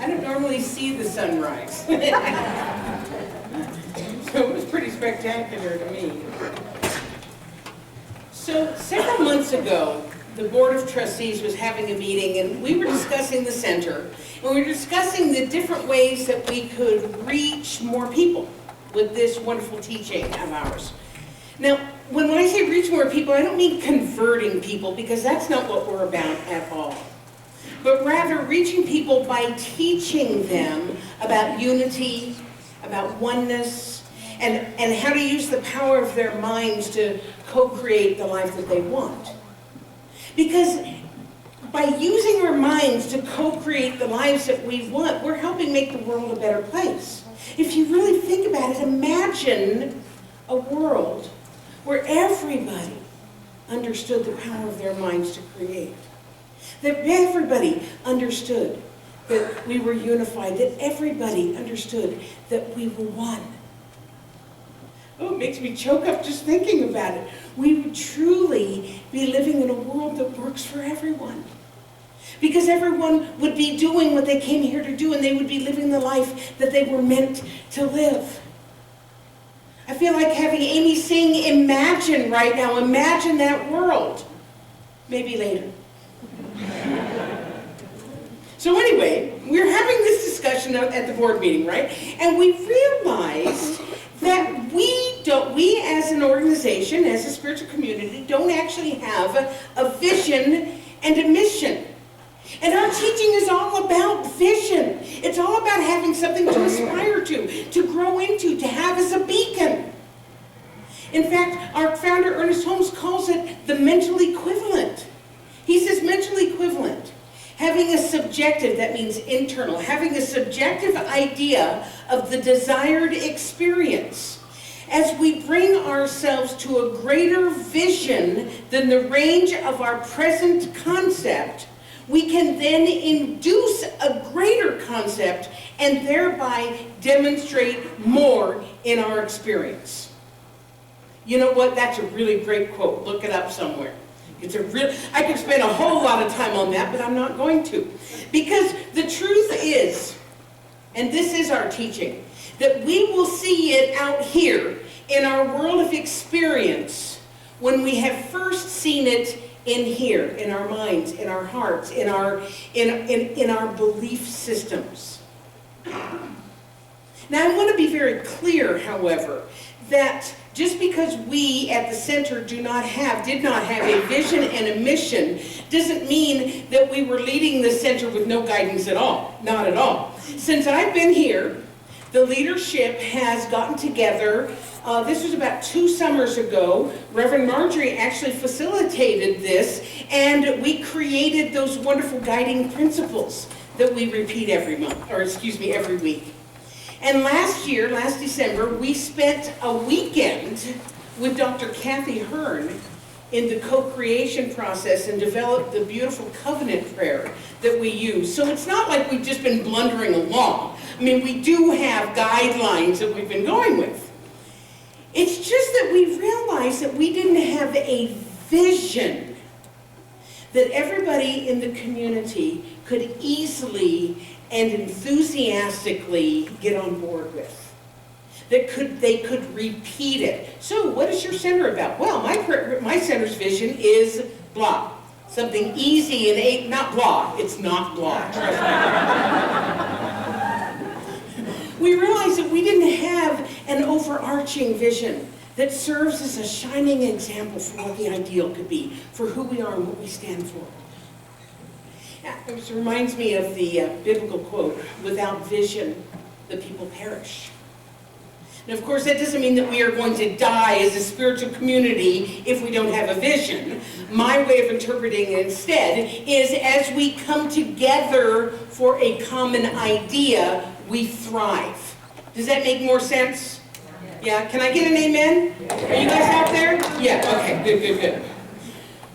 I don't normally see the sunrise. So it was pretty spectacular to me. So several months ago, the Board of Trustees was having a meeting, and we were discussing the center, and we were discussing the different ways that we could reach more people with this wonderful teaching of ours. Now, when I say reach more people, I don't mean converting people, because that's not what we're about at all. But rather reaching people by teaching them about unity, about oneness, and how to use the power of their minds to co-create the life that they want. Because by using our minds to co-create the lives that we want, we're helping make the world a better place. If you really think about it, imagine a world where everybody understood the power of their minds to create. That everybody understood that we were unified, that everybody understood that we were one. Oh, it makes me choke up just thinking about it. We would truly be living in a world that works for everyone. Because everyone would be doing what they came here to do, and they would be living the life that they were meant to live. I feel like having Amy sing Imagine right now. Imagine that world. Maybe later. So anyway, we're having this discussion at the board meeting, right? And we realized that we as an organization, as a spiritual community, don't actually have a vision and a mission. And our teaching is all about vision. It's all about having something to aspire to grow into, to have as a beacon. In fact, our founder, Ernest Holmes, calls it the mental equivalent. He says mental equivalent. Having a subjective, that means internal, having a subjective idea of the desired experience. As we bring ourselves to a greater vision than the range of our present concept, we can then induce a greater concept and thereby demonstrate more in our experience. You know what? That's a really great quote. Look it up somewhere. I could spend a whole lot of time on that, but I'm not going to. Because the truth is, and this is our teaching, that we will see it out here in our world of experience when we have first seen it in here, in our minds, in our hearts, in our belief systems. Now, I want to be very clear, however, that just because we at the center did not have a vision and a mission doesn't mean that we were leading the center with no guidance at all. Not at all. Since I've been here, the leadership has gotten together. This was about 2 summers ago. Reverend Marjorie actually facilitated this, and we created those wonderful guiding principles that we repeat every week. And last December, we spent a weekend with Dr. Kathy Hearn in the co-creation process and developed the beautiful covenant prayer that we use. So it's not like we've just been blundering along. I mean, we do have guidelines that we've been going with. It's just that we realized that we didn't have a vision that everybody in the community could easily and enthusiastically get on board with. They could repeat it. So what is your center about? Well, my center's vision is blah. Something easy and not blah. It's not blah, trust me. We realized that we didn't have an overarching vision that serves as a shining example for what the ideal could be, for who we are and what we stand for. It reminds me of the biblical quote, "Without vision, the people perish." And of course, that doesn't mean that we are going to die as a spiritual community if we don't have a vision. My way of interpreting it instead is as we come together for a common idea, we thrive. Does that make more sense? Yeah? Can I get an amen? Are you guys out there? Yeah, okay, good.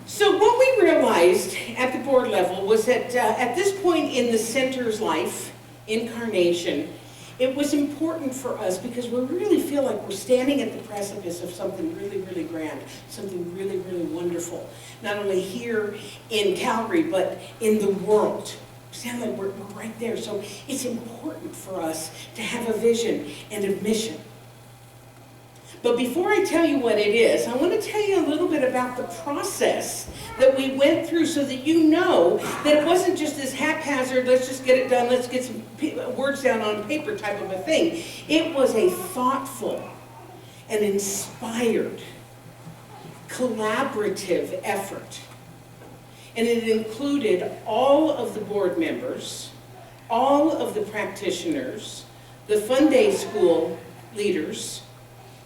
So what we realized at the board level was that at this point in the center's life, incarnation, it was important for us because we really feel like we're standing at the precipice of something really, really grand, something really, really wonderful. Not only here in Calgary, but in the world sound like we're right there. So it's important for us to have a vision and a mission. But before I tell you what it is, I want to tell you a little bit about the process that we went through so that you know that it wasn't just this haphazard, let's just get it done, let's get some words down on paper type of a thing. It was a thoughtful and inspired, collaborative effort. And it included all of the board members, all of the practitioners, the Fun Day School leaders,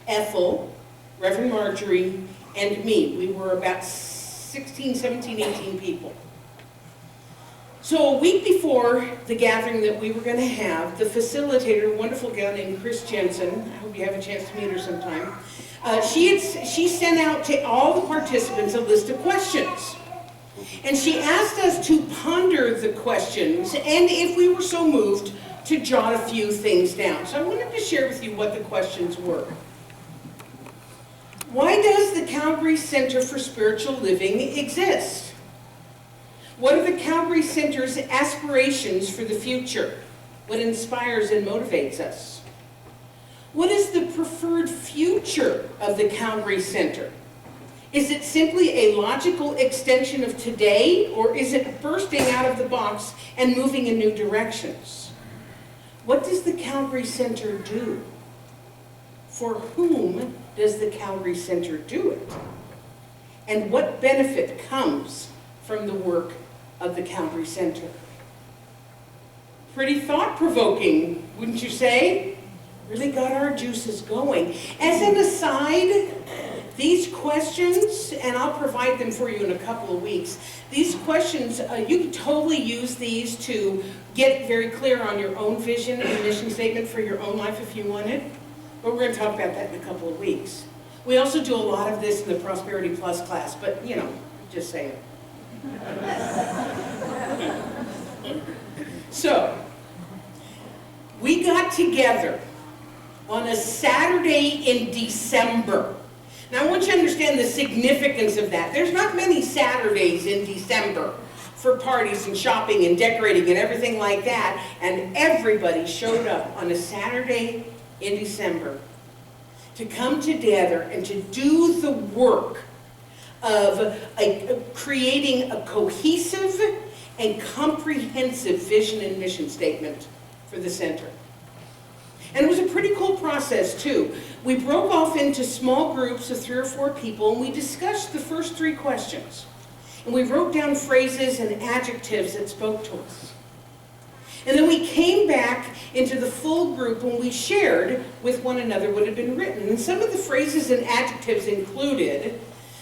Ethel, Reverend Marjorie, and me. We were about 16, 17, 18 people. So a week before the gathering that we were going to have, the facilitator, a wonderful gal named Chris Jensen, I hope you have a chance to meet her sometime, she sent out to all the participants a list of questions. And she asked us to ponder the questions, and if we were so moved, to jot a few things down. So I wanted to share with you what the questions were. Why does the Calvary Center for Spiritual Living exist? What are the Calvary Center's aspirations for the future? What inspires and motivates us? What is the preferred future of the Calvary Center? Is it simply a logical extension of today, or is it bursting out of the box and moving in new directions? What does the Calvary Center do? For whom does the Calvary Center do it? And what benefit comes from the work of the Calvary Center? Pretty thought-provoking, wouldn't you say? Really got our juices going. As an aside, these questions, and I'll provide them for you in a couple of weeks, these questions, you can totally use these to get very clear on your own vision and mission statement for your own life if you wanted. But we're going to talk about that in a couple of weeks. We also do a lot of this in the Prosperity Plus class, but you know, just saying. So, we got together on a Saturday in December. Now I want you to understand the significance of that. There's not many Saturdays in December for parties and shopping and decorating and everything like that, and everybody showed up on a Saturday in December to come together and to do the work of creating a cohesive and comprehensive vision and mission statement for the center. And it was a pretty cool process too. We broke off into small groups of 3 or 4 people, and we discussed the first 3 questions. And we wrote down phrases and adjectives that spoke to us. And then we came back into the full group and we shared with one another what had been written. And some of the phrases and adjectives included,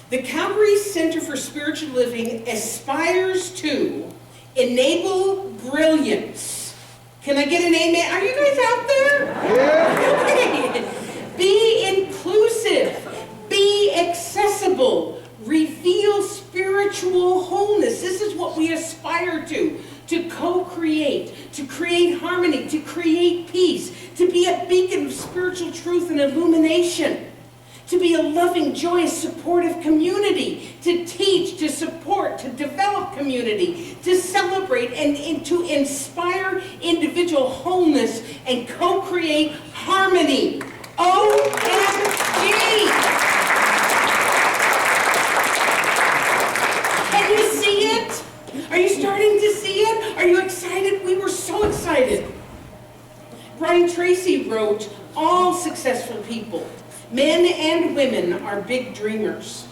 the Calvary Center for Spiritual Living aspires to enable brilliance. Can I get an amen? Are you guys out there? Yeah. Okay. Be inclusive. Be accessible. Reveal spiritual wholeness. This is what we aspire to co-create, to create harmony, to create peace, to be a beacon of spiritual truth and illumination, to be a loving, joyous, supportive community, to teach, to support, to develop community, to celebrate, and to inspire individual wholeness and co-create harmony. OMG! Can you see it? Are you starting to see it? Are you excited? We were so excited. Brian Tracy wrote, all successful people, men and women, are big dreamers.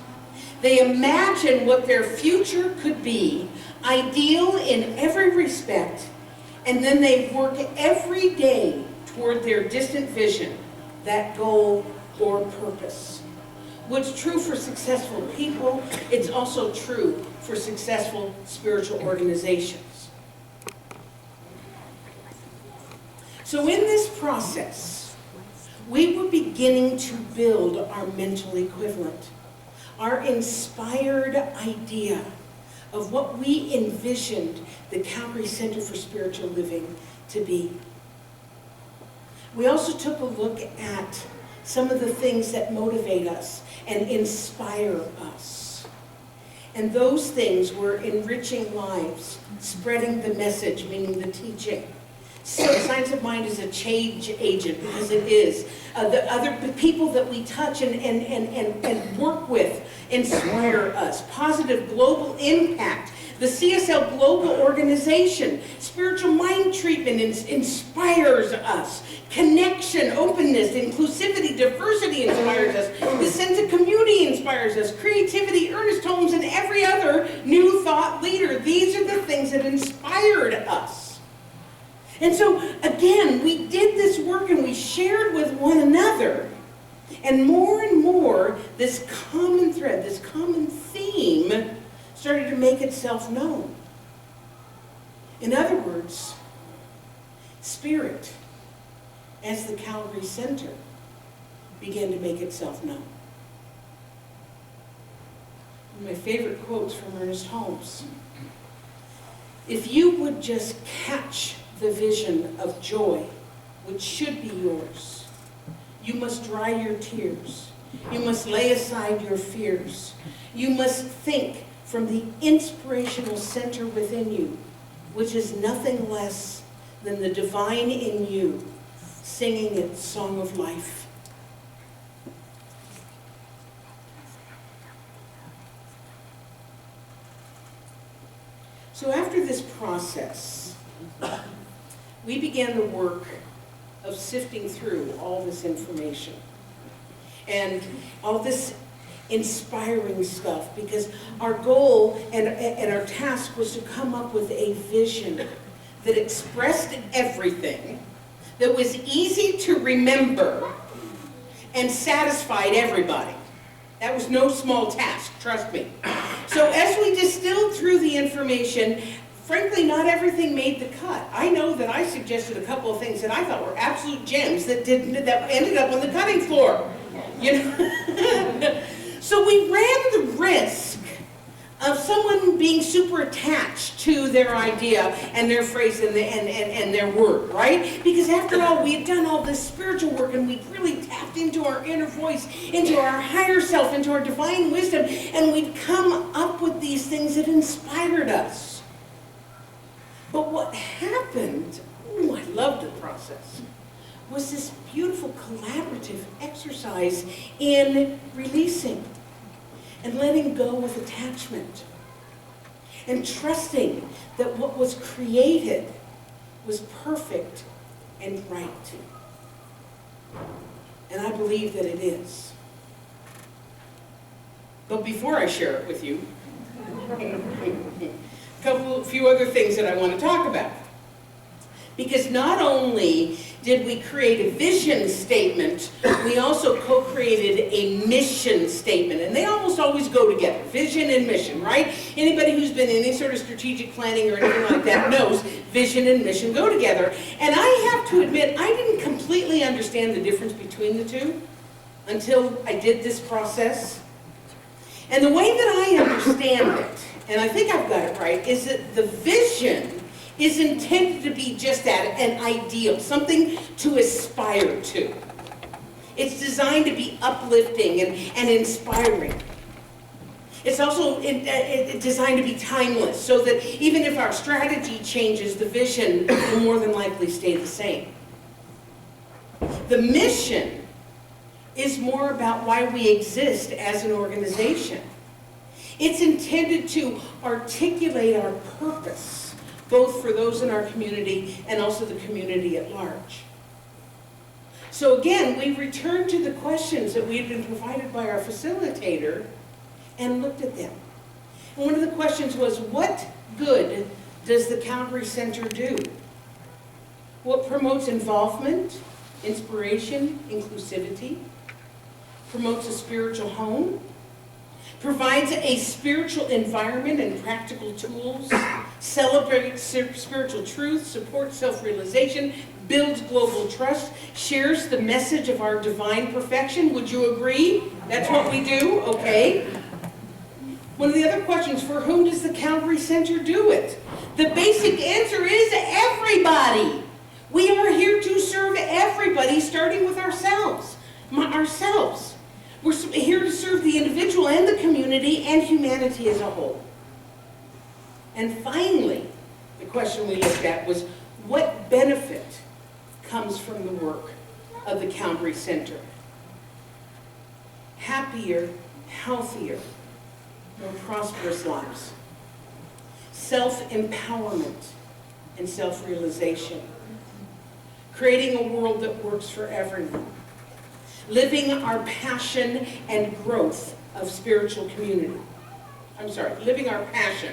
They imagine what their future could be, ideal in every respect, and then they work every day toward their distant vision, that goal or purpose. What's true for successful people, it's also true for successful spiritual organizations. So in this process, we were beginning to build our mental equivalent, our inspired idea of what we envisioned the Calvary Center for Spiritual Living to be. We also took a look at some of the things that motivate us and inspire us. And those things were enriching lives, spreading the message, meaning the teaching. So Science of Mind is a change agent, because it is. The other people that we touch and work with inspire us. Positive global impact. The CSL Global Organization, spiritual mind treatment inspires us. Connection, openness, inclusivity, diversity inspires us. The sense of community inspires us. Creativity, Ernest Holmes, and every other new thought leader. These are the things that inspired us. And so, again, we did this work and we shared with one another. And more, this common thread, this common theme started to make itself known. In other words, spirit, as the Calvary Center, began to make itself known. One of my favorite quotes from Ernest Holmes: "If you would just catch the vision of joy, which should be yours, you must dry your tears. You must lay aside your fears. You must think from the inspirational center within you, which is nothing less than the divine in you, singing its song of life." So after this process, we began the work of sifting through all this information and all this inspiring stuff, because our goal and our task was to come up with a vision that expressed everything, that was easy to remember, and satisfied everybody. That was no small task, trust me. So as we distilled through the information, frankly, not everything made the cut. I know that I suggested a couple of things that I thought were absolute gems that ended up on the cutting floor. You know? So we ran the risk of someone being super attached to their idea and their phrase and their word, right? Because after all, we had done all this spiritual work and we'd really tapped into our inner voice, into our higher self, into our divine wisdom, and we'd come up with these things that inspired us. But what happened, I loved the process, was this beautiful collaborative exercise in releasing and letting go of attachment and trusting that what was created was perfect and right. And I believe that it is. But before I share it with you, a few other things that I want to talk about. Because not only did we create a vision statement, we also co-created a mission statement. And they almost always go together, vision and mission, right? Anybody who's been in any sort of strategic planning or anything like that knows vision and mission go together. And I have to admit, I didn't completely understand the difference between the two until I did this process. And the way that I understand it, and I think I've got it right, is that the vision is intended to be just that, an ideal, something to aspire to. It's designed to be uplifting and inspiring. It's also designed to be timeless, so that even if our strategy changes, the vision will more than likely stay the same. The mission is more about why we exist as an organization. It's intended to articulate our purpose, both for those in our community and also the community at large. So again, we returned to the questions that we had been provided by our facilitator and looked at them. And one of the questions was, what good does the Calvary Center do? What promotes involvement, inspiration, inclusivity, promotes a spiritual home, provides a spiritual environment and practical tools, celebrates spiritual truth, supports self-realization, builds global trust, shares the message of our divine perfection. Would you agree? That's what we do? Okay. One of the other questions, for whom does the Calvary Center do it? The basic answer is everybody. We are here to serve everybody, starting with ourselves. We're here to serve the individual and the community and humanity as a whole. And finally, the question we looked at was, what benefit comes from the work of the Calvary Center? Happier, healthier, more prosperous lives. Self-empowerment and self-realization. Creating a world that works for everyone. Living our passion and growth of spiritual community. Living our passion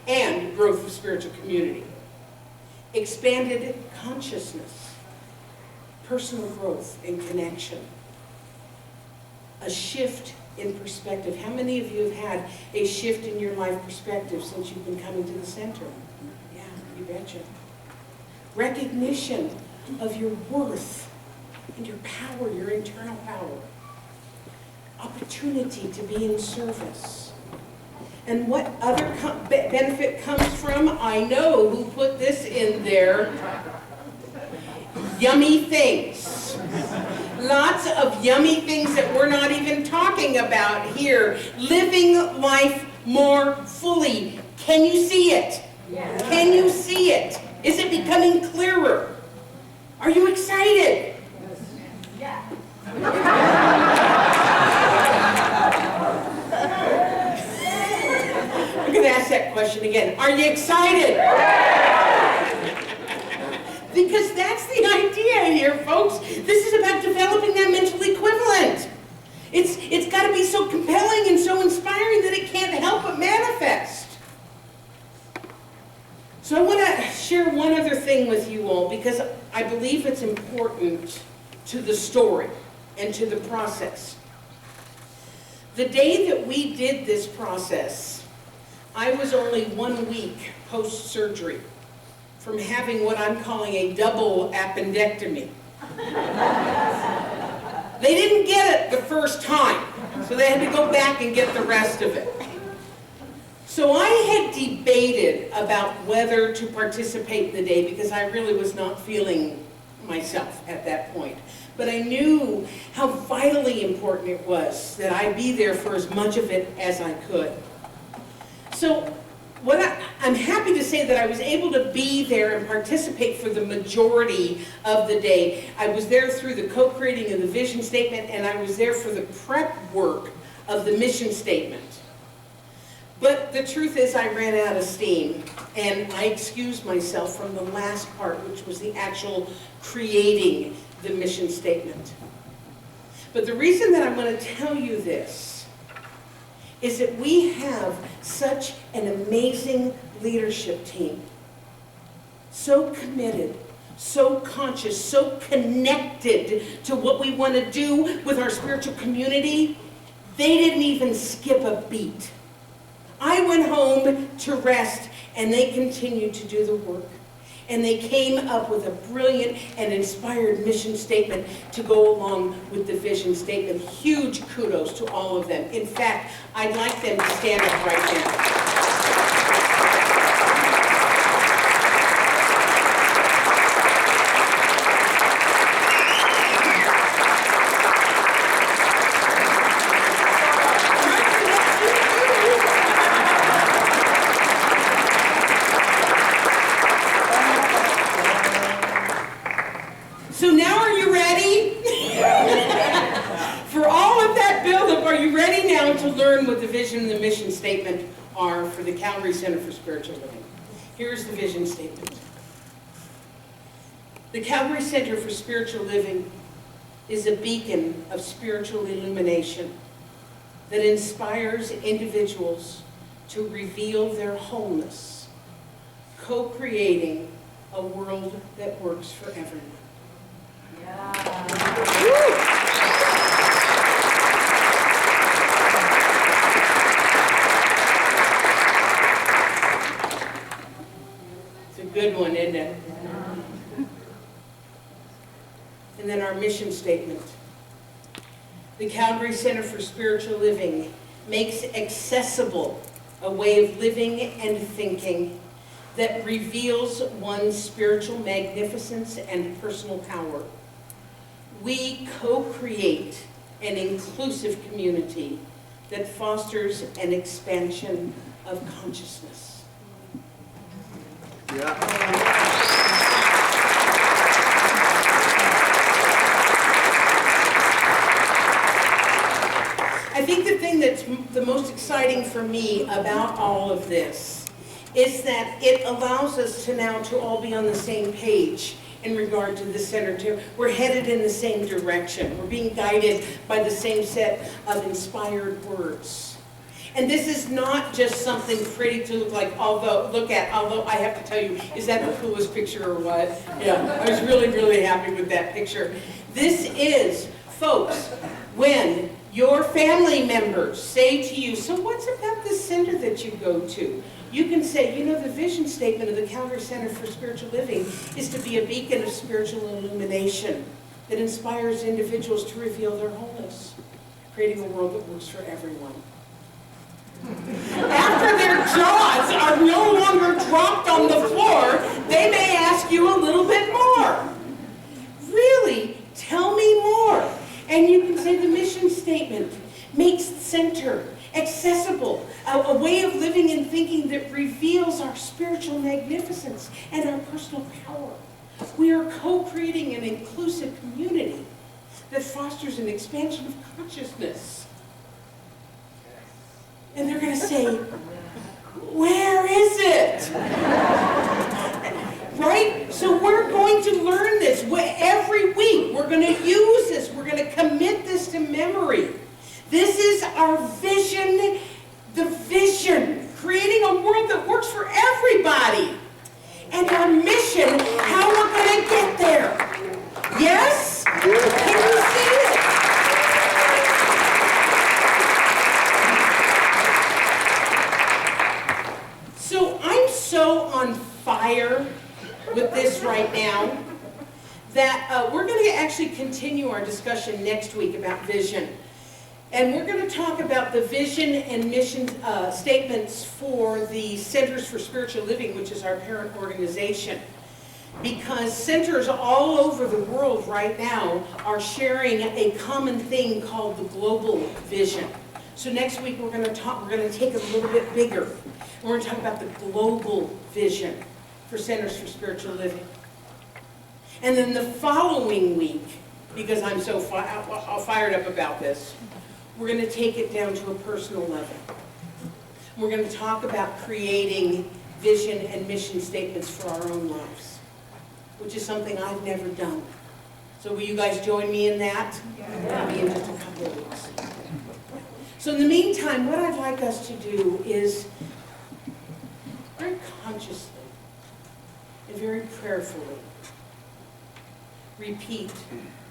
and growth of spiritual community. Expanded consciousness. Personal growth and connection. A shift in perspective. How many of you have had a shift in your life perspective since you've been coming to the center? Yeah, you betcha. Recognition of your worth and your power, your internal power. Opportunity to be in service. And what other benefit comes from? I know who put this in there. Yummy things. Lots of yummy things that we're not even talking about here. Living life more fully. Can you see it? Yes. Can you see it? Is it becoming clearer? Are you excited? Yeah. I'm going to ask that question again. Are you excited? Because that's the idea here, folks. This is about developing that mental equivalent. It's got to be so compelling and so inspiring that it can't help but manifest. So I want to share one other thing with you all, because I believe it's important to the story and to the process. The day that we did this process, I was only 1 week post-surgery from having what I'm calling a double appendectomy. They didn't get it the first time, so they had to go back and get the rest of it. So I had debated about whether to participate in the day because I really was not feeling myself at that point. But I knew how vitally important it was that I be there for as much of it as I could. So I'm happy to say that I was able to be there and participate for the majority of the day. I was there through the co-creating of the vision statement, and I was there for the prep work of the mission statement. But the truth is I ran out of steam, and I excused myself from the last part, which was the actual creating the mission statement. But the reason that I'm going to tell you this is that we have such an amazing leadership team. So committed, so conscious, so connected to what we want to do with our spiritual community. They didn't even skip a beat. I went home to rest, and they continued to do the work. And they came up with a brilliant and inspired mission statement to go along with the vision statement. Huge kudos to all of them. In fact, I'd like them to stand up right now. So now are you ready? For all of that buildup, are you ready now to learn what the vision and the mission statement are for the Calvary Center for Spiritual Living? Here's the vision statement. The Calvary Center for Spiritual Living is a beacon of spiritual illumination that inspires individuals to reveal their wholeness, co-creating a world that works for everyone. It's a good one, isn't it? And then our mission statement. The Calvary Center for Spiritual Living makes accessible a way of living and thinking that reveals one's spiritual magnificence and personal power. We co-create an inclusive community that fosters an expansion of consciousness. I think the thing that's the most exciting for me about all of this is that it allows us to now to all be on the same page in regard to the center. We're headed in the same direction. We're being guided by the same set of inspired words. And this is not just something pretty to look at, although I have to tell you, is that the coolest picture or what? Yeah, I was really, really happy with that picture. This is, folks, when your family members say to you, so what's about the center that you go to? You can say, you know, the vision statement of the Calvary Center for Spiritual Living is to be a beacon of spiritual illumination that inspires individuals to reveal their wholeness, creating a world that works for everyone. After their jaws are no longer dropped on the floor, they may ask you a little bit more. Really, tell me more. And you can say the mission statement makes center accessible, a way of living and thinking that reveals our spiritual magnificence and our personal power. We are co-creating an inclusive community that fosters an expansion of consciousness. And they're going to say, where is it? Right? So we're going to learn this every week. We're going to use this. We're going to commit this to memory. This is our vision, the vision, creating a world that works for everybody. And our mission, how we're going to get there. Yes? Can you see it? So I'm so on fire with this right now that we're going to actually continue our discussion next week about vision. And we're going to talk about the vision and mission statements for the Centers for Spiritual Living, which is our parent organization. Because centers all over the world right now are sharing a common thing called the global vision. So next week we're going to take it a little bit bigger. And we're going to talk about the global vision for Centers for Spiritual Living. And then the following week, because I'm so fired up about this, we're going to take it down to a personal level. We're going to talk about creating vision and mission statements for our own lives, which is something I've never done. So will you guys join me in that? That'll be in just a couple of weeks. So in the meantime, what I'd like us to do is very consciously and very prayerfully repeat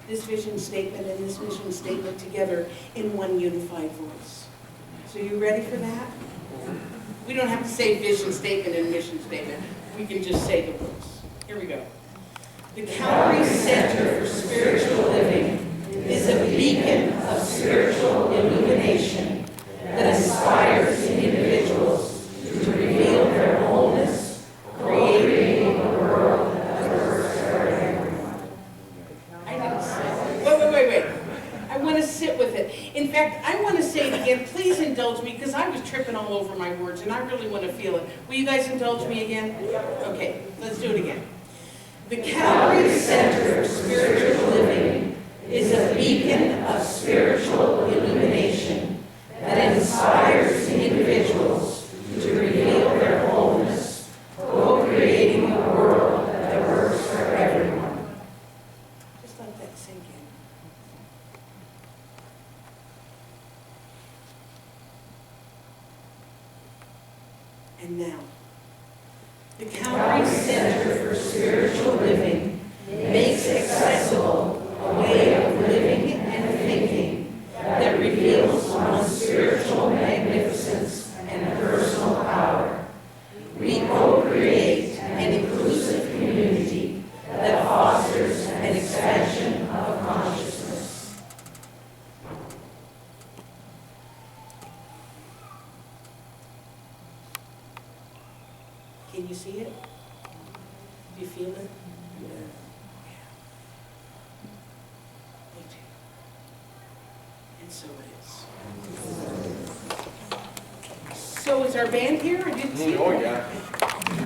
this vision statement and this mission statement together in one unified voice. So you ready for that? We don't have to say vision statement and mission statement. We can just say the words. Here we go. The Calvary Center for Spiritual Living is a beacon of spiritual illumination that inspires individuals to reveal their wholeness, creating a world that works for everyone. Wait. I want to sit with it. In fact, I want to say it again. Please indulge me, because I was tripping all over my words, and I really want to feel it. Will you guys indulge me again? Okay, let's do it again. The Calvary Center for Spiritual Living is a beacon of spiritual illumination that inspires individuals to reveal their wholeness, co-creating a world that works for everyone. Just let that sink in. And now, the Calvary Center for Spiritual Living makes accessible a way of living and thinking that reveals one's spiritual magnificence and personal power. We co-create an inclusive community that fosters an expansion of consciousness. Can you see it? Do you feel it? Yeah. Me too. And so it is. So is our band here? I didn't see it. Oh, yeah.